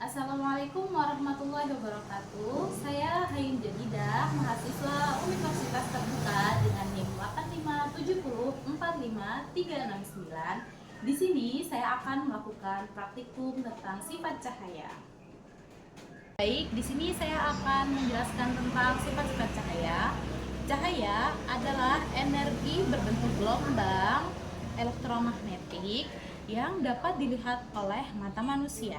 Assalamualaikum warahmatullahi wabarakatuh. Saya Hayun Jadidah, mahasiswa Universitas Terbuka dengan NIM 857045369. Di sini saya akan melakukan praktikum tentang sifat cahaya. Baik, di sini saya akan menjelaskan tentang sifat-sifat cahaya. Cahaya adalah energi berbentuk gelombang elektromagnetik yang dapat dilihat oleh mata manusia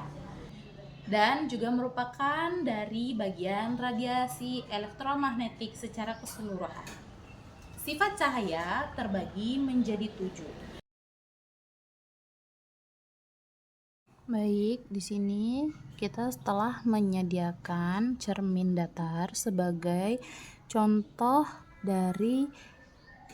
dan juga merupakan dari bagian radiasi elektromagnetik secara keseluruhan. Sifat cahaya terbagi menjadi 7. Baik, di sini kita setelah menyediakan cermin datar sebagai contoh dari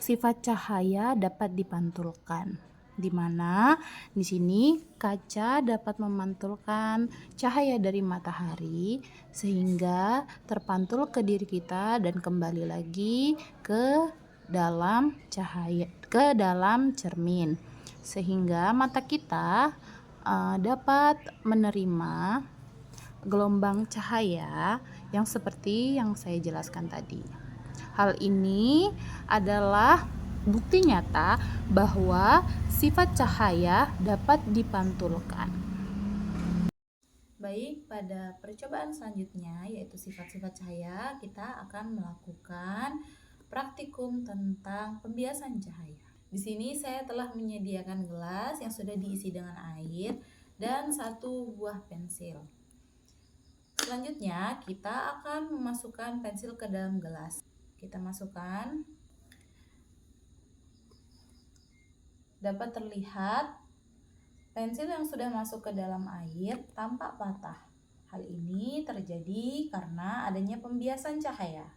sifat cahaya dapat dipantulkan, di mana di sini kaca dapat memantulkan cahaya dari matahari sehingga terpantul ke diri kita dan kembali lagi ke dalam cermin, sehingga mata kita dapat menerima gelombang cahaya yang seperti yang saya jelaskan tadi. Hal ini adalah bukti nyata bahwa sifat cahaya dapat dipantulkan. Baik, pada percobaan selanjutnya yaitu sifat-sifat cahaya, kita akan melakukan praktikum tentang pembiasan cahaya. Di sini saya telah menyediakan gelas yang sudah diisi dengan air dan 1 buah pensil. Selanjutnya, kita akan memasukkan pensil ke dalam gelas. Kita masukkan. Dapat terlihat pensil yang sudah masuk ke dalam air tampak patah. Hal ini terjadi karena adanya pembiasan cahaya.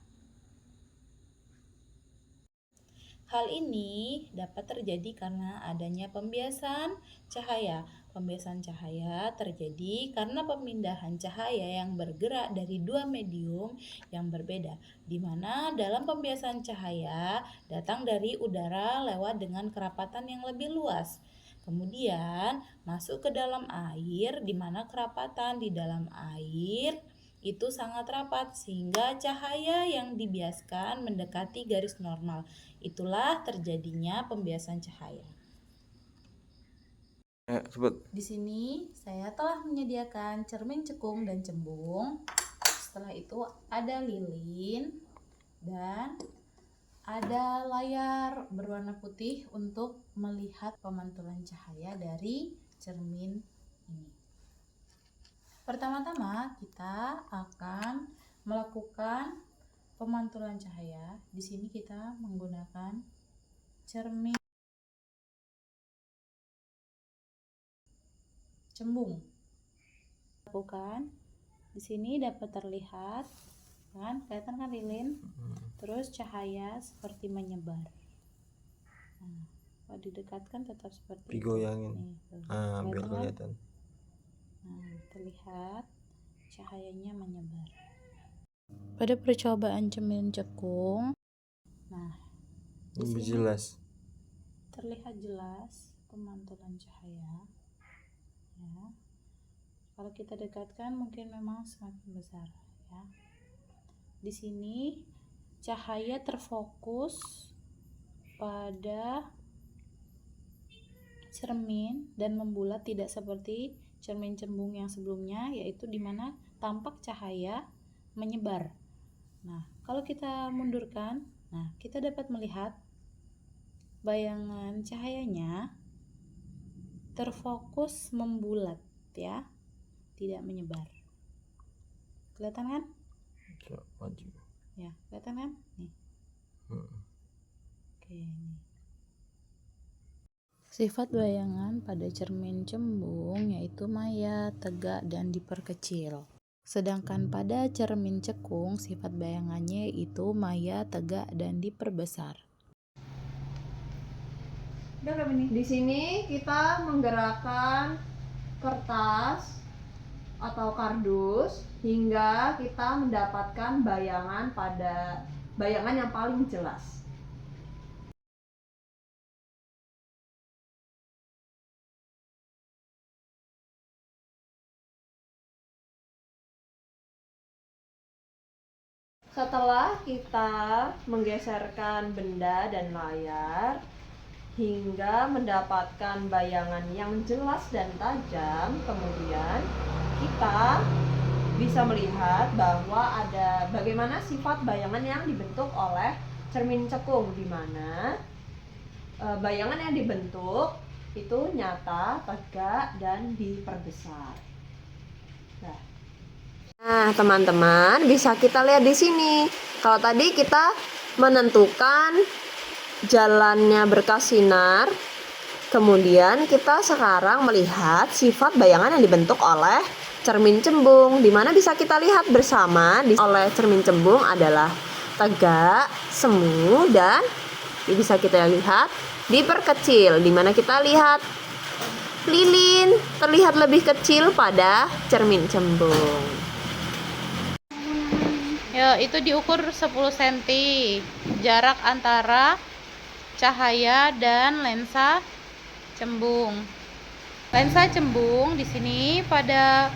Hal ini dapat terjadi karena adanya pembiasan cahaya. Pembiasan cahaya terjadi karena pemindahan cahaya yang bergerak dari 2 medium yang berbeda, di mana dalam pembiasan cahaya datang dari udara lewat dengan kerapatan yang lebih luas. Kemudian masuk ke dalam air, di mana kerapatan di dalam air itu sangat rapat sehingga cahaya yang dibiaskan mendekati garis normal. Itulah terjadinya pembiasan cahaya. Di sini saya telah menyediakan cermin cekung dan cembung. Setelah itu ada lilin dan ada layar berwarna putih untuk melihat pemantulan cahaya dari cermin ini. Pertama-tama kita akan melakukan pemantulan cahaya. Di sini kita menggunakan cermin cembung. Lakukan. Di sini dapat terlihat kan, kelihatan kan lilin? Terus cahaya seperti menyebar. Nah, kalau didekatkan tetap seperti digoyangin. Biar kan? kelihatan. Nah, terlihat cahayanya menyebar. Pada percobaan cermin cekung, nah, Lebih jelas. Terlihat jelas pemantulan cahaya. Ya. Kalau kita dekatkan mungkin memang semakin besar, ya. Di sini cahaya terfokus pada cermin dan membulat, tidak seperti cermin cembung yang sebelumnya, yaitu di mana tampak cahaya menyebar. Nah, kalau kita mundurkan, nah kita dapat melihat bayangan cahayanya terfokus membulat, ya, tidak menyebar. Kelihatan kan? Maju. Ya, kelihatan kan? Nih. Oke, nih. Sifat bayangan pada cermin cembung yaitu maya, tegak, dan diperkecil. Sedangkan pada cermin cekung sifat bayangannya itu maya, tegak, dan diperbesar. Di sini kita menggerakkan kertas atau kardus hingga kita mendapatkan bayangan yang paling jelas. Setelah kita menggeserkan benda dan layar hingga mendapatkan bayangan yang jelas dan tajam, kemudian kita bisa melihat bahwa ada bagaimana sifat bayangan yang dibentuk oleh cermin cekung, di mana bayangan yang dibentuk itu nyata, tegak, dan diperbesar. Nah, teman-teman, bisa kita lihat di sini. Kalau tadi kita menentukan jalannya berkas sinar, kemudian kita sekarang melihat sifat bayangan yang dibentuk oleh cermin cembung, di mana bisa kita lihat bersama oleh cermin cembung adalah tegak, semu, dan bisa kita lihat diperkecil, di mana kita lihat lilin terlihat lebih kecil pada cermin cembung. Ya, itu diukur 10 cm jarak antara cahaya dan lensa cembung. Lensa cembung di sini pada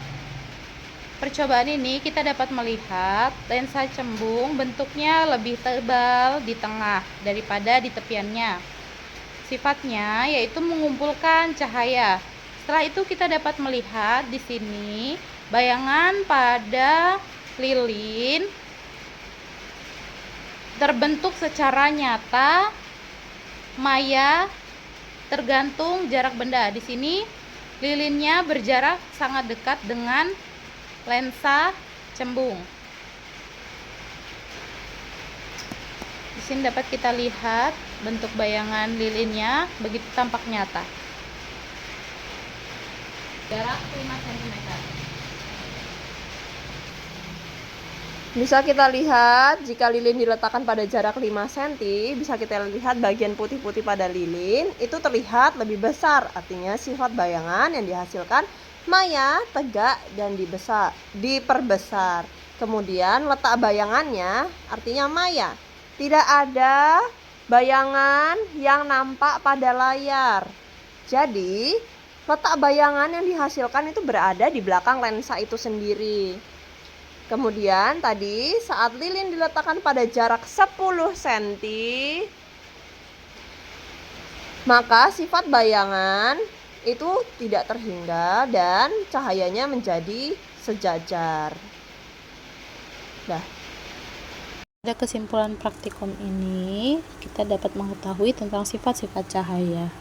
percobaan ini kita dapat melihat lensa cembung bentuknya lebih tebal di tengah daripada di tepiannya. Sifatnya yaitu mengumpulkan cahaya. Setelah itu kita dapat melihat di sini bayangan pada lilin terbentuk secara nyata, maya, tergantung jarak benda. Di sini lilinnya berjarak sangat dekat dengan lensa cembung. Di sini dapat kita lihat bentuk bayangan lilinnya begitu tampak nyata. Jarak 5 cm. Bisa kita lihat jika lilin diletakkan pada jarak 5 cm, bisa kita lihat bagian putih-putih pada lilin itu terlihat lebih besar. Artinya sifat bayangan yang dihasilkan maya, tegak, dan diperbesar. Kemudian letak bayangannya artinya maya. Tidak ada bayangan yang nampak pada layar. Jadi letak bayangan yang dihasilkan itu berada di belakang lensa itu sendiri. Kemudian tadi saat lilin diletakkan pada jarak 10 cm, maka sifat bayangan itu tidak terhingga dan cahayanya menjadi sejajar. Pada kesimpulan praktikum ini, kita dapat mengetahui tentang sifat-sifat cahaya.